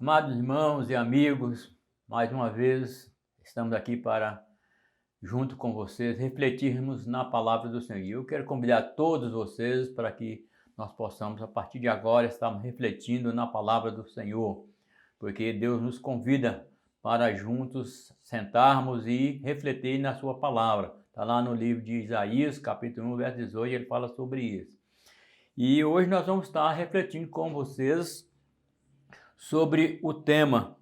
Amados irmãos e amigos, mais uma vez estamos aqui para, junto com vocês, refletirmos na palavra do Senhor. Eu quero convidar todos vocês para que nós possamos, a partir de agora, estarmos refletindo na palavra do Senhor, porque Deus nos convida para juntos sentarmos e refletir na sua palavra. Está lá no livro de Isaías, capítulo 1, verso 18, ele fala sobre isso. E hoje nós vamos estar refletindo com vocês sobre o tema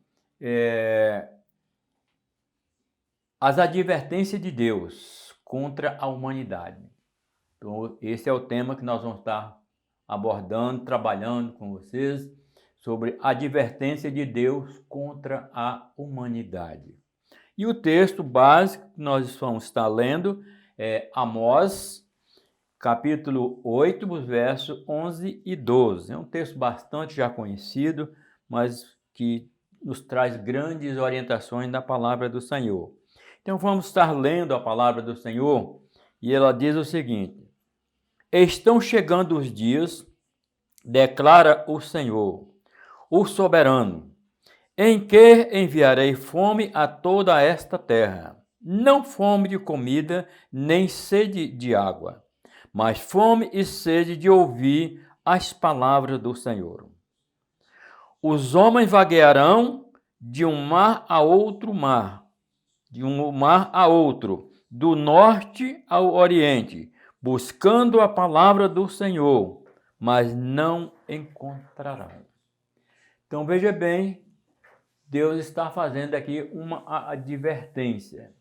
as advertências de Deus contra a humanidade. Então, esse é o tema que nós vamos estar abordando, trabalhando com vocês, sobre a advertência de Deus contra a humanidade. E o texto básico que nós vamos estar lendo é Amós, capítulo 8, versos 11 e 12. É um texto bastante já conhecido, mas que nos traz grandes orientações da palavra do Senhor. Então vamos estar lendo a palavra do Senhor e ela diz o seguinte: estão chegando os dias, declara o Senhor, o soberano, em que enviarei fome a toda esta terra, não fome de comida, nem sede de água, mas fome e sede de ouvir as palavras do Senhor. Os homens vaguearão de um mar a outro mar, de um mar a outro, do norte ao oriente, buscando a palavra do Senhor, mas não encontrarão. Então veja bem, Deus está fazendo aqui uma advertência.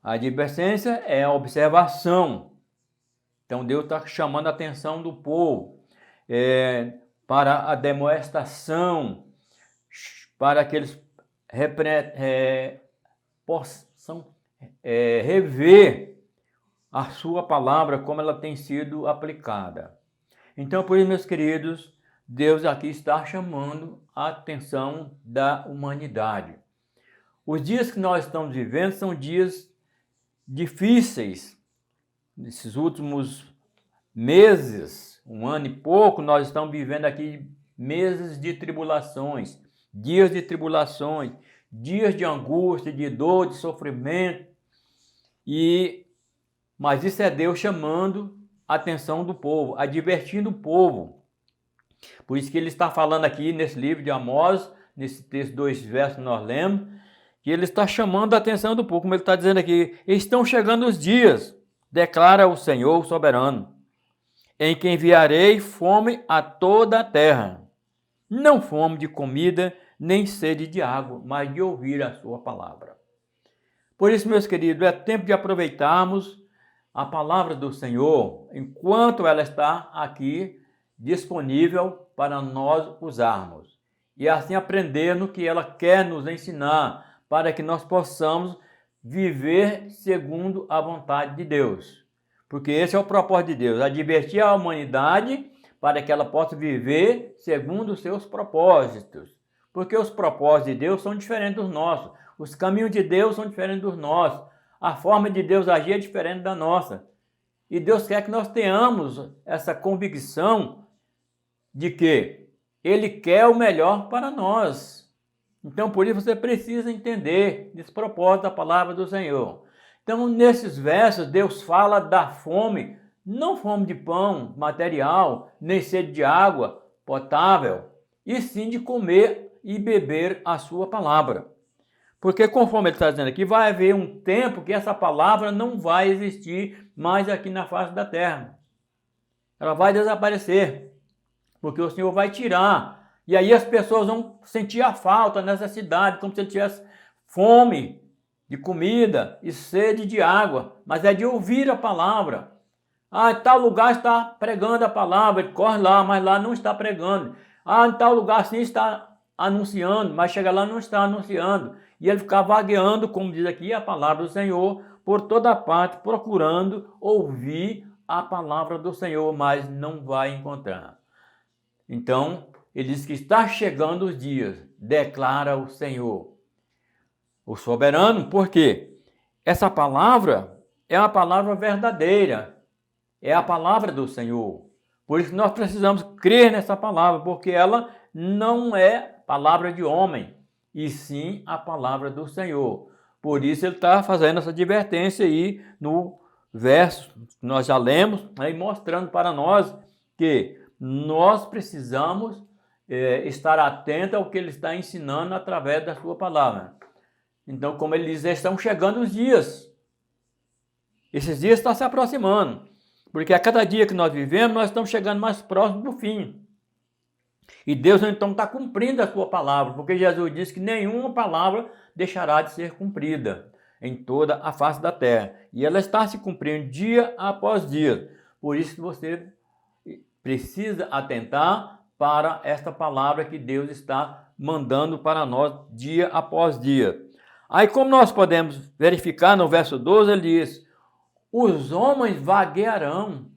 A advertência é a observação. Então Deus está chamando a atenção do povo para a demonstração, para que eles possam rever a sua palavra como ela tem sido aplicada. Então, por isso, meus queridos, Deus aqui está chamando a atenção da humanidade. Os dias que nós estamos vivendo são dias difíceis. Nesses últimos meses, um ano e pouco, nós estamos vivendo aqui meses de tribulações, dias de angústia, de dor, de sofrimento. Mas isso é Deus chamando a atenção do povo, advertindo o povo. Por isso que ele está falando aqui nesse livro de Amós, nesse texto, 2 versos que nós lemos, que ele está chamando a atenção do povo, como ele está dizendo aqui: estão chegando os dias, declara o Senhor soberano, em que enviarei fome a toda a terra, não fome de comida, nem sede de água, mas de ouvir a sua palavra. Por isso, meus queridos, é tempo de aproveitarmos a palavra do Senhor, enquanto ela está aqui disponível para nós usarmos. E assim aprender no que ela quer nos ensinar, para que nós possamos viver segundo a vontade de Deus. Porque esse é o propósito de Deus, advertir a humanidade para que ela possa viver segundo os seus propósitos. Porque os propósitos de Deus são diferentes dos nossos. Os caminhos de Deus são diferentes dos nossos. A forma de Deus agir é diferente da nossa. E Deus quer que nós tenhamos essa convicção de que Ele quer o melhor para nós. Então, por isso, você precisa entender esse propósito da palavra do Senhor. Então, nesses versos, Deus fala da fome, não fome de pão material, nem sede de água potável, e sim de comer e beber a sua palavra. Porque, conforme ele está dizendo aqui, vai haver um tempo que essa palavra não vai existir mais aqui na face da terra. Ela vai desaparecer, porque o Senhor vai tirar. E aí as pessoas vão sentir a falta, a necessidade, como se ele tivesse fome de comida e sede de água, mas é de ouvir a palavra. Em tal lugar está pregando a palavra, ele corre lá, mas lá não está pregando. Em tal lugar sim está anunciando, mas chega lá não está anunciando. E ele fica vagueando, como diz aqui a palavra do Senhor, por toda parte, procurando ouvir a palavra do Senhor, mas não vai encontrar. Então, ele diz que está chegando os dias, declara o Senhor, o soberano. Por quê? Essa palavra é uma palavra verdadeira, é a palavra do Senhor. Por isso nós precisamos crer nessa palavra, porque ela não é palavra de homem, e sim a palavra do Senhor. Por isso ele está fazendo essa advertência aí no verso que nós já lemos, aí mostrando para nós que nós precisamos estar atentos ao que ele está ensinando através da sua palavra. Então, como ele diz, estão chegando os dias. Esses dias estão se aproximando. Porque a cada dia que nós vivemos, nós estamos chegando mais próximo do fim. E Deus então está cumprindo a sua palavra, porque Jesus disse que nenhuma palavra deixará de ser cumprida em toda a face da terra. E ela está se cumprindo dia após dia. Por isso que você precisa atentar para esta palavra que Deus está mandando para nós dia após dia. Aí, como nós podemos verificar no verso 12, ele diz: os homens vaguearão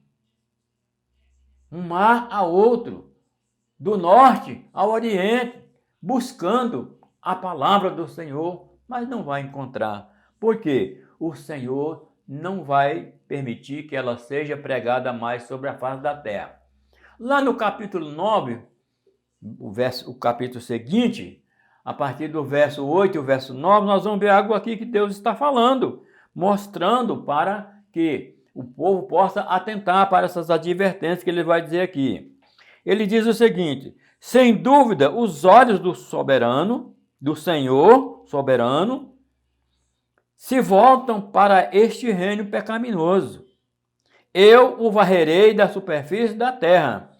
um mar a outro, do norte ao oriente, buscando a palavra do Senhor, mas não vai encontrar. Por quê? O Senhor não vai permitir que ela seja pregada mais sobre a face da terra. Lá no capítulo 9, o capítulo seguinte, a partir do verso 8 e o verso 9, nós vamos ver algo aqui que Deus está falando, mostrando para que o povo possa atentar para essas advertências que ele vai dizer aqui. Ele diz o seguinte: sem dúvida, os olhos do soberano, do Senhor soberano, se voltam para este reino pecaminoso. Eu o varrerei da superfície da terra,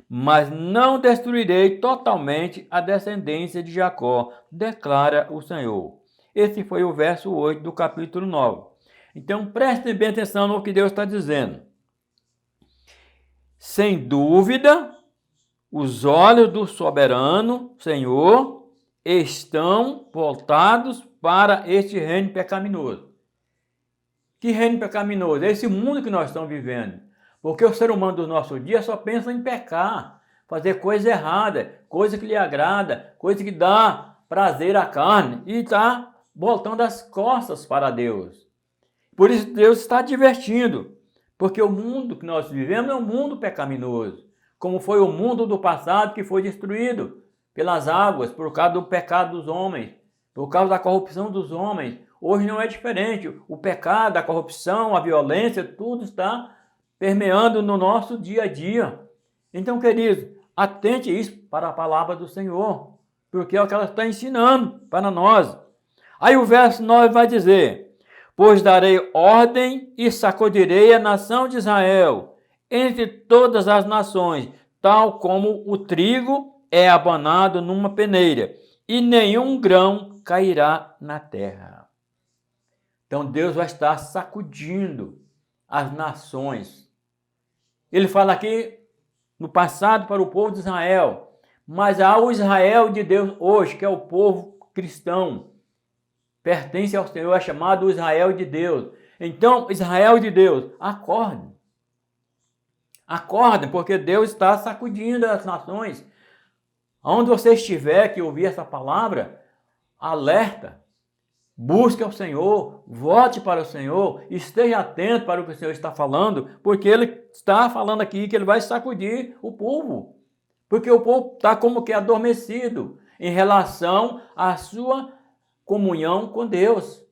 mas não destruirei totalmente a descendência de Jacó, declara o Senhor. Esse foi o verso 8 do capítulo 9. Então prestem bem atenção no que Deus está dizendo. Sem dúvida, os olhos do soberano Senhor estão voltados para este reino pecaminoso. Que reino pecaminoso? É esse mundo que nós estamos vivendo. Porque o ser humano do nosso dia só pensa em pecar, fazer coisa errada, coisa que lhe agrada, coisa que dá prazer à carne, e está voltando as costas para Deus. Por isso Deus está advertindo, porque o mundo que nós vivemos é um mundo pecaminoso, como foi o mundo do passado que foi destruído pelas águas, por causa do pecado dos homens, por causa da corrupção dos homens. Hoje não é diferente. O pecado, a corrupção, a violência, tudo está permeando no nosso dia a dia. Então, queridos, atente isso para a palavra do Senhor, porque é o que ela está ensinando para nós. Aí o verso 9 vai dizer: pois darei ordem e sacudirei a nação de Israel entre todas as nações, tal como o trigo é abanado numa peneira, e nenhum grão cairá na terra. Então Deus vai estar sacudindo as nações. Ele fala aqui no passado para o povo de Israel, mas há o Israel de Deus hoje, que é o povo cristão, pertence ao Senhor, é chamado Israel de Deus. Então, Israel de Deus, acorde. Acordem, porque Deus está sacudindo as nações. Onde você estiver que ouvir essa palavra, alerta. Busque ao Senhor, volte para o Senhor, esteja atento para o que o Senhor está falando, porque Ele está falando aqui que Ele vai sacudir o povo. Porque o povo está como que adormecido em relação à sua comunhão com Deus.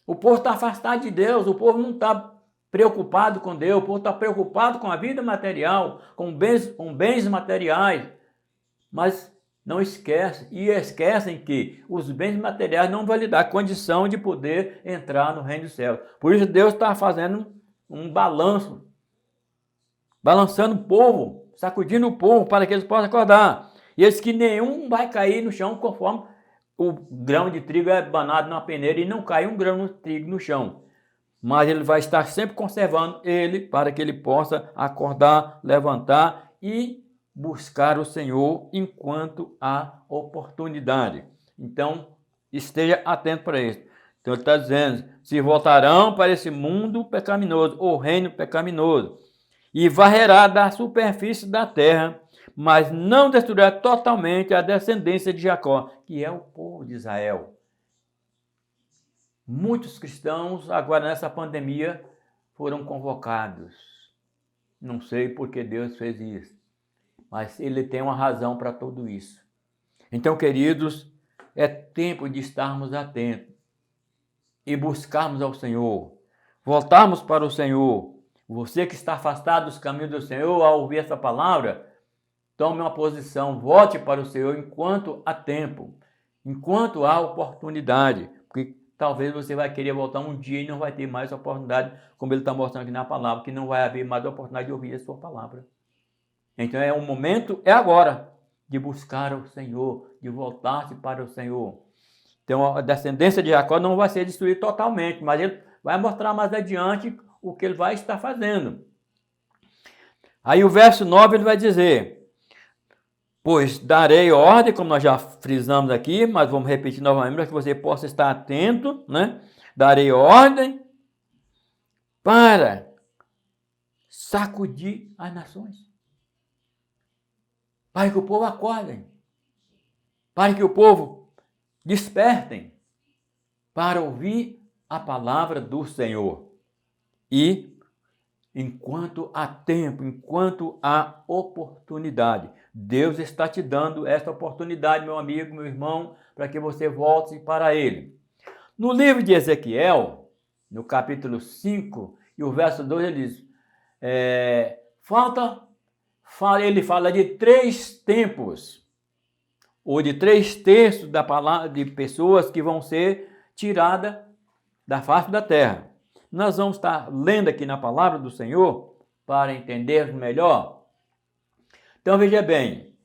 O povo está afastado de Deus, o povo não está preocupado com Deus, o povo está preocupado com a vida material, com bens materiais, mas não esquece, e esquecem que os bens materiais não vão lhe dar condição de poder entrar no reino dos céus. Por isso Deus está fazendo um balanço, balançando o povo, sacudindo o povo para que eles possam acordar. E eles que nenhum vai cair no chão conforme o grão de trigo é banado na peneira e não cai um grão de trigo no chão. Mas ele vai estar sempre conservando ele para que ele possa acordar, levantar e buscar o Senhor enquanto há oportunidade. Então, esteja atento para isso. Então, ele está dizendo: se voltarão para esse mundo pecaminoso, ou reino pecaminoso, e varrerá da superfície da terra, mas não destruirá totalmente a descendência de Jacó, que é o povo de Israel. Muitos cristãos, agora nessa pandemia, foram convocados. Não sei por que Deus fez isso, mas Ele tem uma razão para tudo isso. Então, queridos, é tempo de estarmos atentos e buscarmos ao Senhor, voltarmos para o Senhor. Você que está afastado dos caminhos do Senhor, ao ouvir essa palavra, tome uma posição, volte para o Senhor enquanto há tempo, enquanto há oportunidade, porque talvez você vai querer voltar um dia e não vai ter mais oportunidade, como ele está mostrando aqui na palavra, que não vai haver mais oportunidade de ouvir a sua palavra. Então é um momento, é agora, de buscar o Senhor, de voltar-se para o Senhor. Então a descendência de Jacó não vai ser destruída totalmente, mas ele vai mostrar mais adiante o que ele vai estar fazendo. Aí o verso 9 ele vai dizer: pois darei ordem, como nós já frisamos aqui, mas vamos repetir novamente para que você possa estar atento, né? Darei ordem para sacudir as nações, para que o povo acorde, para que o povo despertem para ouvir a palavra do Senhor. E enquanto há tempo, enquanto há oportunidade, Deus está te dando esta oportunidade, meu amigo, meu irmão, para que você volte para Ele. No livro de Ezequiel, no capítulo 5, e o verso 2, ele diz, ele fala de 3 tempos, ou de 3 terços da palavra de pessoas que vão ser tiradas da face da terra. Nós vamos estar lendo aqui na palavra do Senhor para entendermos melhor. Então veja bem,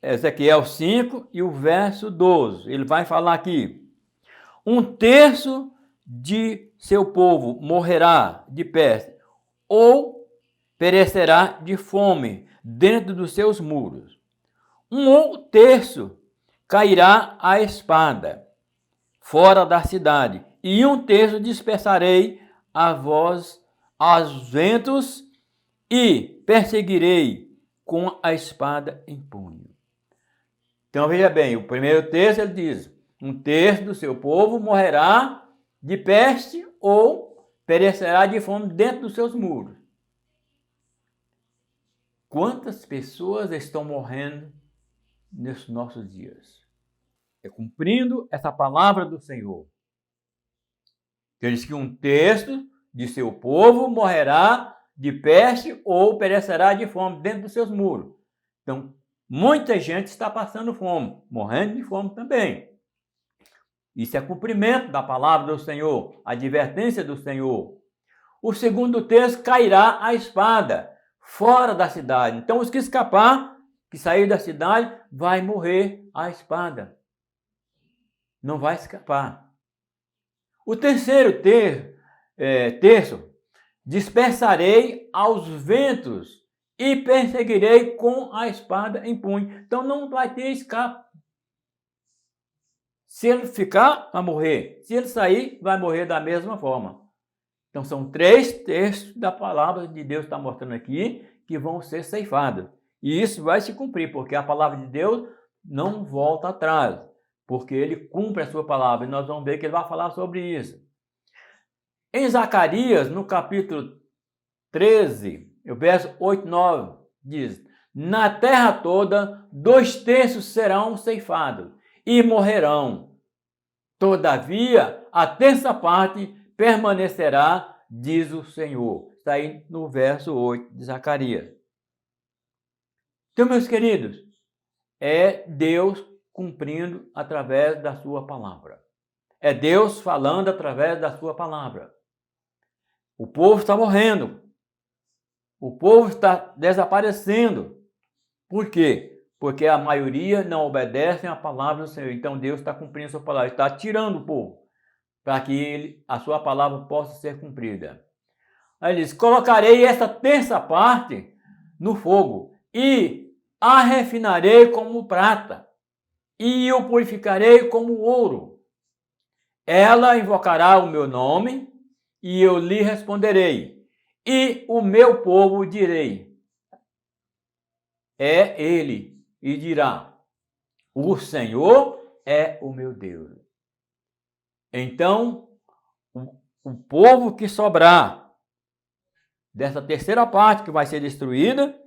Ezequiel 5 e o verso 12, ele vai falar aqui: 1/3 de seu povo morrerá de peste ou perecerá de fome dentro dos seus muros. 1/3 cairá à espada fora da cidade, e 1/3 dispersarei a voz aos ventos e perseguirei com a espada em punho. Então veja bem, o primeiro terço ele diz: 1/3 do seu povo morrerá de peste ou perecerá de fome dentro dos seus muros. Quantas pessoas estão morrendo nesses nossos dias? É cumprindo essa palavra do Senhor. Ele diz que 1/3 de seu povo morrerá de peste ou perecerá de fome dentro dos seus muros. Então, muita gente está passando fome, morrendo de fome também. Isso é cumprimento da palavra do Senhor, a advertência do Senhor. O segundo terço cairá a espada fora da cidade. Então, os que escapar, que sair da cidade, vai morrer a espada. Não vai escapar. O terceiro terço, dispersarei aos ventos e perseguirei com a espada em punho. Então não vai ter escape. Se ele ficar, vai morrer. Se ele sair, vai morrer da mesma forma. Então são 3/3 da palavra de Deus que está mostrando aqui que vão ser ceifadas. E isso vai se cumprir, porque a palavra de Deus não volta atrás, porque ele cumpre a sua palavra. E nós vamos ver que ele vai falar sobre isso. Em Zacarias, no capítulo 13, o verso 8 e 9, diz: na terra toda 2/3 serão ceifados e morrerão. Todavia, a 1/3 parte permanecerá, diz o Senhor. Está aí no verso 8 de Zacarias. Então, meus queridos, é Deus cumprindo através da sua palavra. É Deus falando através da sua palavra. O povo está morrendo. O povo está desaparecendo. Por quê? Porque a maioria não obedece à palavra do Senhor. Então Deus está cumprindo a sua palavra, está tirando o povo, para que a sua palavra possa ser cumprida. Aí ele diz: colocarei essa 1/3 parte no fogo e a refinarei como prata e o purificarei como ouro. Ela invocará o meu nome e eu lhe responderei, e o meu povo direi, é ele, e dirá, o Senhor é o meu Deus. Então, o povo que sobrar dessa 3ª parte que vai ser destruída,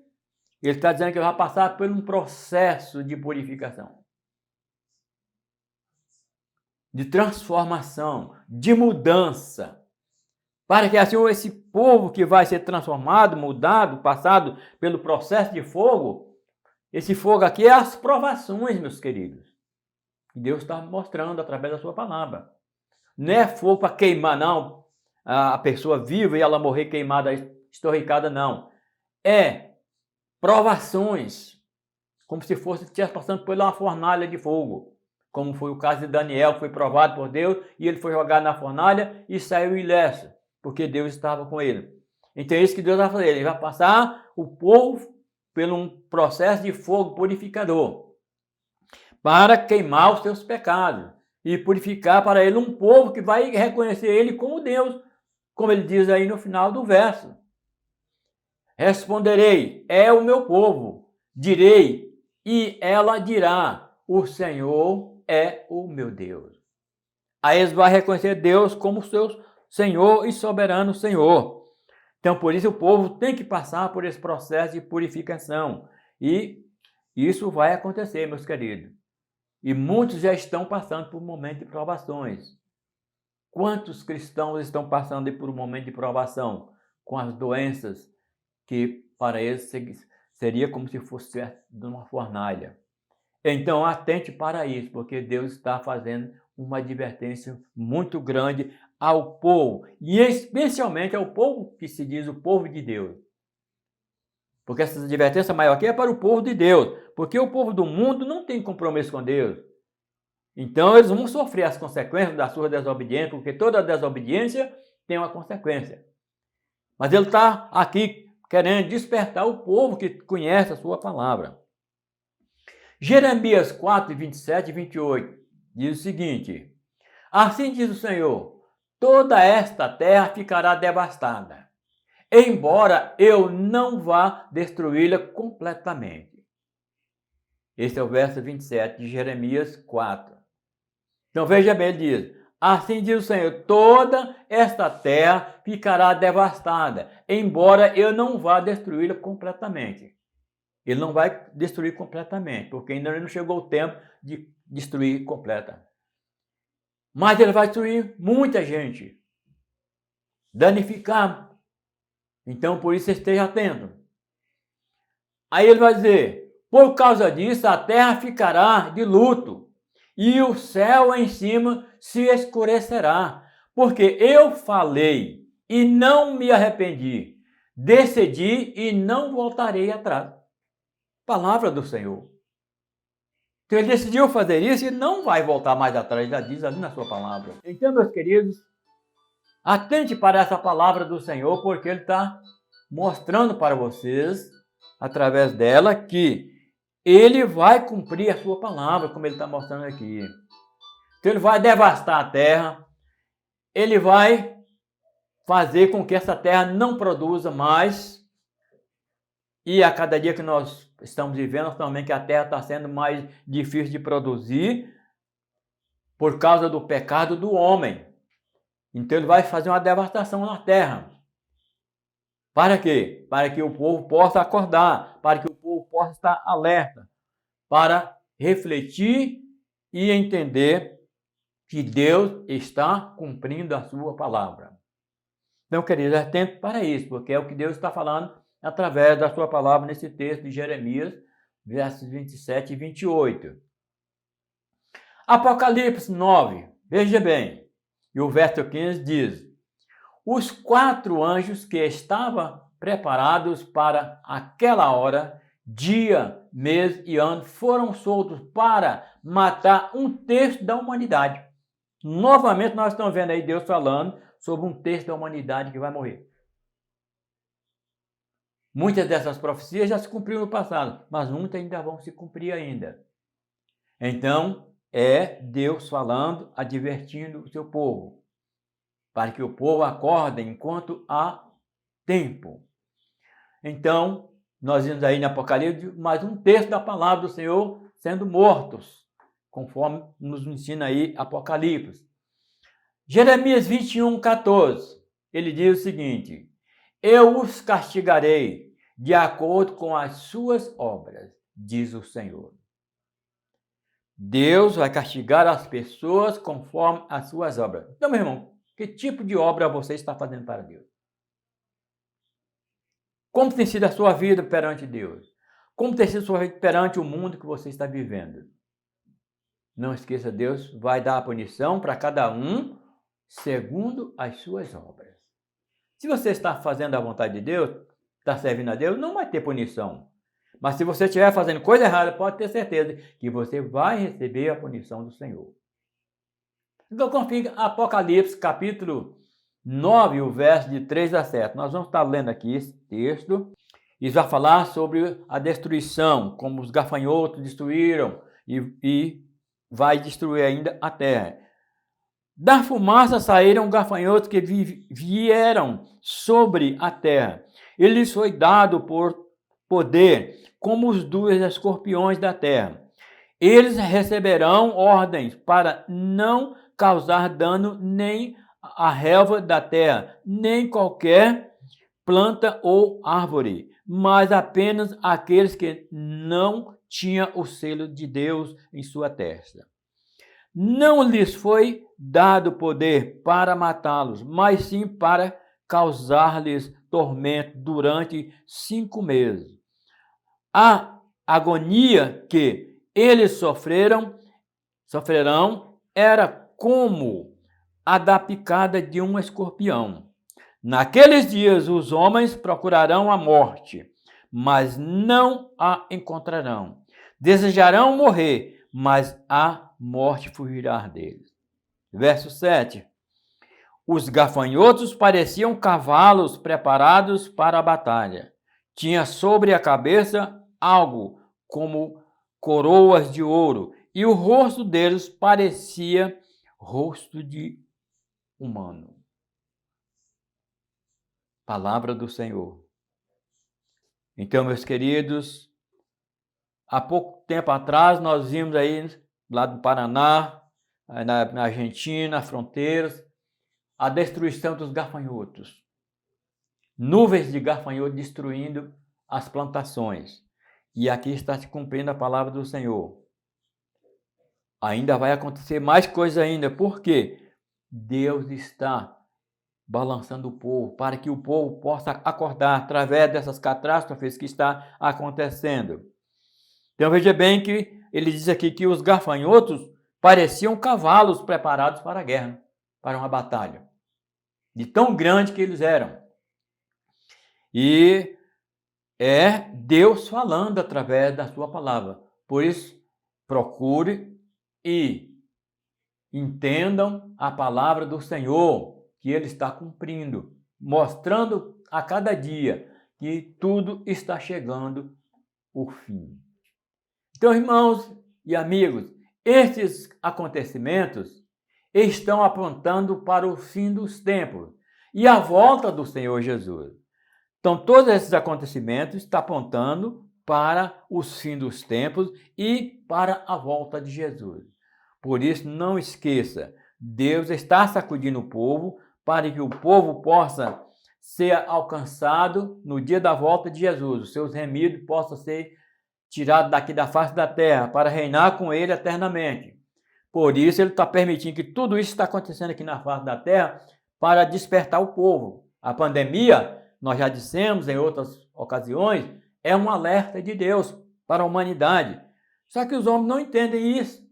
Ele está dizendo que ele vai passar por um processo de purificação, de transformação, de mudança, para que assim esse povo que vai ser transformado, mudado, passado pelo processo de fogo, esse fogo aqui é as provações, meus queridos. Deus está mostrando através da sua palavra. Não é fogo para queimar, não, a pessoa viva e ela morrer queimada, estorricada, não. É provações, como se estivesse passando por uma fornalha de fogo, como foi o caso de Daniel, que foi provado por Deus, e ele foi jogado na fornalha e saiu ileso, porque Deus estava com ele. Então é isso que Deus vai fazer, ele vai passar o povo por um processo de fogo purificador, para queimar os seus pecados e purificar para ele um povo que vai reconhecer ele como Deus, como ele diz aí no final do verso. Responderei, é o meu povo, direi, e ela dirá, o Senhor é o meu Deus. Aí eles vão reconhecer Deus como seu Senhor e soberano Senhor. Então, por isso, o povo tem que passar por esse processo de purificação. E isso vai acontecer, meus queridos. E muitos já estão passando por um momento de provações. Quantos cristãos estão passando por um momento de provação com as doenças que para eles seria como se fosse de uma fornalha? Então, atente para isso, porque Deus está fazendo uma advertência muito grande ao povo, e especialmente ao povo que se diz o povo de Deus. Porque essa advertência maior aqui é para o povo de Deus, porque o povo do mundo não tem compromisso com Deus. Então eles vão sofrer as consequências da sua desobediência, porque toda desobediência tem uma consequência. Mas ele está aqui querendo despertar o povo que conhece a sua palavra. Jeremias 4, 27 e 28 diz o seguinte: assim diz o Senhor, toda esta terra ficará devastada, embora eu não vá destruí-la completamente. Esse é o verso 27 de Jeremias 4. Então veja bem, ele diz, assim diz o Senhor, toda esta terra ficará devastada, embora eu não vá destruí-la completamente. Ele não vai destruir completamente, porque ainda não chegou o tempo de destruir completa. Mas ele vai destruir muita gente, danificar. Então, por isso, esteja atento. Aí ele vai dizer, por causa disso, a terra ficará de luto, e o céu em cima se escurecerá, porque eu falei e não me arrependi, decidi e não voltarei atrás. Palavra do Senhor. Então ele decidiu fazer isso e não vai voltar mais atrás, já diz ali na sua palavra. Então, meus queridos, atente para essa palavra do Senhor, porque ele está mostrando para vocês, através dela, que ele vai cumprir a sua palavra, como ele está mostrando aqui. Então ele vai devastar a terra, ele vai fazer com que essa terra não produza mais, e a cada dia que nós estamos vivendo, também que a terra está sendo mais difícil de produzir por causa do pecado do homem. Então ele vai fazer uma devastação na terra. Para quê? Para que o povo possa acordar, para que o povo possa estar alerta, para refletir e entender que Deus está cumprindo a sua palavra. Então, queridos, atento para isso, porque é o que Deus está falando através da sua palavra nesse texto de Jeremias, versos 27 e 28. Apocalipse 9, veja bem, e o verso 15 diz, os 4 anjos que estavam preparados para aquela hora, dia, mês e ano, foram soltos para matar 1/3 da humanidade. Novamente nós estamos vendo aí Deus falando sobre 1/3 da humanidade que vai morrer. Muitas dessas profecias já se cumpriram no passado, mas muitas ainda vão se cumprir ainda. Então, é Deus falando, advertindo o seu povo, para que o povo acorde enquanto há tempo. Então, nós vimos aí no Apocalipse mais 1/3 da palavra do Senhor sendo mortos, conforme nos ensina aí Apocalipse. Jeremias 21, 14, ele diz o seguinte, eu os castigarei de acordo com as suas obras, diz o Senhor. Deus vai castigar as pessoas conforme as suas obras. Então, meu irmão, que tipo de obra você está fazendo para Deus? Como tem sido a sua vida perante Deus? Como tem sido a sua vida perante o mundo que você está vivendo? Não esqueça, Deus vai dar a punição para cada um segundo as suas obras. Se você está fazendo a vontade de Deus, está servindo a Deus, não vai ter punição. Mas se você estiver fazendo coisa errada, pode ter certeza que você vai receber a punição do Senhor. Então confira Apocalipse capítulo 9, o verso de 3 a 7. Nós vamos estar lendo aqui esse texto e vai falar sobre a destruição, como os gafanhotos destruíram e vai destruir ainda a terra. Da fumaça saíram gafanhotos que vieram sobre a terra. Eles foi dado por poder, como os dos escorpiões da terra. Eles receberão ordens para não causar dano nem à relva da terra, nem qualquer planta ou árvore, mas apenas aqueles que não tinham o selo de Deus em sua testa. Não lhes foi dado poder para matá-los, mas sim para causar-lhes tormento durante 5 meses. A agonia que eles sofrerão era como a da picada de um escorpião. Naqueles dias os homens procurarão a morte, mas não a encontrarão. Desejarão morrer, mas a morte fugirá deles. Verso 7. Os gafanhotos pareciam cavalos preparados para a batalha. Tinha sobre a cabeça algo como coroas de ouro, e o rosto deles parecia rosto de humano. Palavra do Senhor. Então, meus queridos, há pouco tempo atrás nós vimos aí, lá do Paraná, na Argentina, fronteiras, a destruição dos gafanhotos. Nuvens de gafanhotos destruindo as plantações. E aqui está se cumprindo a palavra do Senhor. Ainda vai acontecer mais coisa ainda. Por quê? Deus está balançando o povo para que o povo possa acordar através dessas catástrofes que está acontecendo. Então veja bem que ele diz aqui que os gafanhotos pareciam cavalos preparados para a guerra, para uma batalha, de tão grande que eles eram. E é Deus falando através da sua palavra. Por isso, procure e entendam a palavra do Senhor, que Ele está cumprindo, mostrando a cada dia que tudo está chegando ao fim. Então, irmãos e amigos, estes acontecimentos estão apontando para o fim dos tempos e a volta do Senhor Jesus. Então, todos esses acontecimentos estão apontando para os fins dos tempos e para a volta de Jesus. Por isso, não esqueça, Deus está sacudindo o povo para que o povo possa ser alcançado no dia da volta de Jesus. Os seus remidos possam ser tirados daqui da face da terra para reinar com Ele eternamente. Por isso, Ele está permitindo que tudo isso está acontecendo aqui na face da terra para despertar o povo. A pandemia, nós já dissemos em outras ocasiões, é um alerta de Deus para a humanidade. Só que os homens não entendem isso.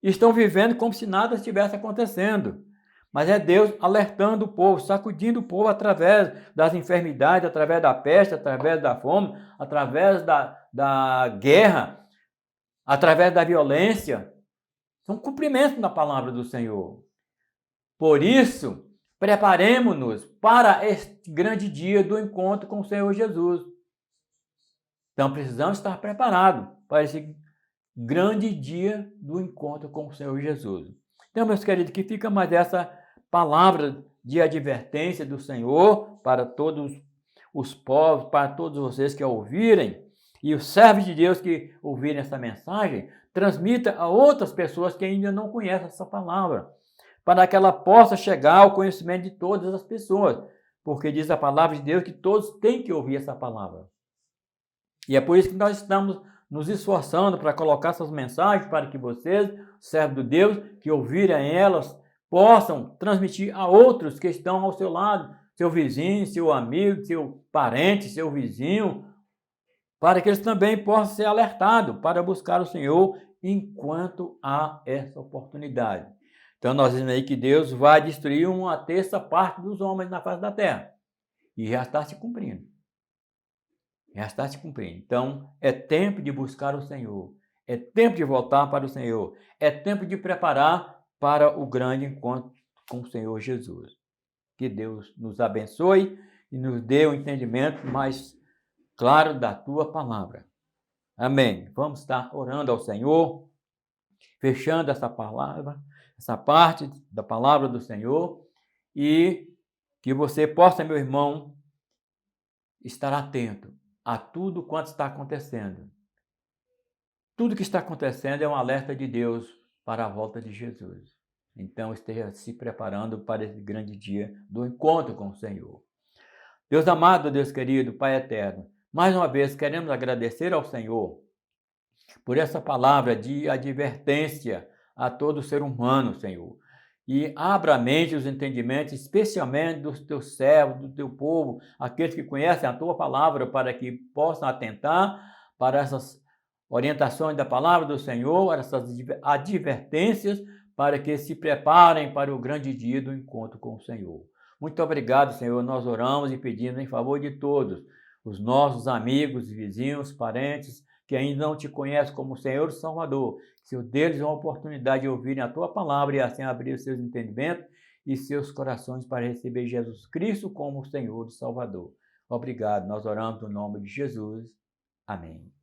Estão vivendo como se nada estivesse acontecendo. Mas é Deus alertando o povo, sacudindo o povo através das enfermidades, através da peste, através da fome, através da guerra, através da violência. São cumprimentos da palavra do Senhor. Por isso, preparemos-nos para este grande dia do encontro com o Senhor Jesus. Então, precisamos estar preparados para esse grande dia do encontro com o Senhor Jesus. Então, meus queridos, que fica mais essa palavra de advertência do Senhor para todos os povos, para todos vocês que a ouvirem, e os servos de Deus que ouvirem essa mensagem, transmita a outras pessoas que ainda não conhecem essa palavra, para que ela possa chegar ao conhecimento de todas as pessoas, porque diz a palavra de Deus que todos têm que ouvir essa palavra. E é por isso que nós estamos nos esforçando para colocar essas mensagens para que vocês, servos de Deus, que ouvirem elas, possam transmitir a outros que estão ao seu lado, seu vizinho, seu amigo, seu parente, seu vizinho, para que eles também possam ser alertados para buscar o Senhor enquanto há essa oportunidade. Então nós vemos aí que Deus vai destruir uma terça parte dos homens na face da terra. E já está se cumprindo. Já está se cumprindo. Então é tempo de buscar o Senhor. É tempo de voltar para o Senhor. É tempo de preparar para o grande encontro com o Senhor Jesus. Que Deus nos abençoe e nos dê o entendimento mais claro da tua palavra. Amém. Vamos estar orando ao Senhor, fechando essa palavra, essa parte da palavra do Senhor, e que você possa, meu irmão, estar atento a tudo quanto está acontecendo. Tudo que está acontecendo é um alerta de Deus para a volta de Jesus. Então esteja se preparando para esse grande dia do encontro com o Senhor. Deus amado, Deus querido, Pai eterno, mais uma vez queremos agradecer ao Senhor por essa palavra de advertência a todo ser humano, Senhor. E abra a mente, os entendimentos, especialmente dos teus servos, do teu povo, aqueles que conhecem a tua palavra, para que possam atentar para essas orientações da palavra do Senhor, essas advertências, para que se preparem para o grande dia do encontro com o Senhor. Muito obrigado, Senhor. Nós oramos e pedimos em favor de todos, os nossos amigos, vizinhos, parentes, que ainda não te conhecem como Senhor e Salvador. Se o deles uma oportunidade de ouvirem a tua palavra e assim abrir os seus entendimentos e seus corações para receber Jesus Cristo como Senhor e Salvador. Obrigado. Nós oramos no nome de Jesus. Amém.